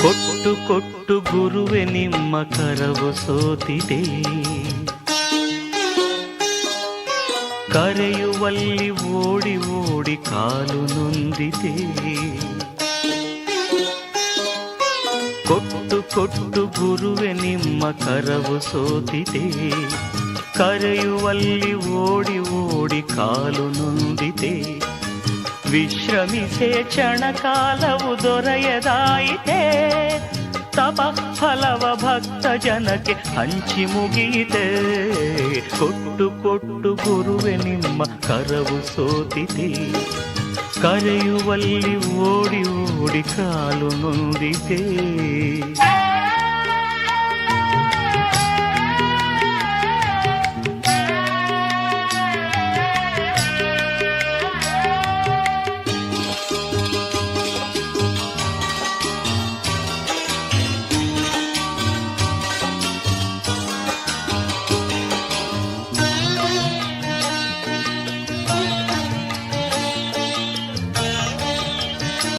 ಕೊಟ್ಟು ಕೊಟ್ಟು ಗುರುವೆ ನಿಮ್ಮ ಕರವು ಸೋತಿದೆ, ಕರೆಯುವಲ್ಲಿ ಓಡಿ ಓಡಿ ಕಾಲು ನೊಂದಿದೆ. ಕೊಟ್ಟು ಕೊಟ್ಟು ಗುರುವೆ ನಿಮ್ಮ ಕರವು ಸೋತಿದೆ, ಕರೆಯುವಲ್ಲಿ ಓಡಿ ಓಡಿ ಕಾಲು ನೊಂದಿದೆ. ವಿಶ್ರಮಿಸೆ ಕ್ಷಣ ಕಾಲವು ದೊರೆಯದಾಯಿತೆ, ತಪ ಫಲವ ಭಕ್ತ ಜನಕ್ಕೆ ಹಂಚಿ ಮುಗಿಯಿತೆ. ಕೊಟ್ಟು ಕೊಟ್ಟು ಗುರುವೆ ನಿಮ್ಮ ಕರವು ಸೋತಿದೆ, ಕರೆಯುವಲ್ಲಿ ಓಡಿ ಓಡಿ ಕಾಲು ನೊಂದಿದೆ.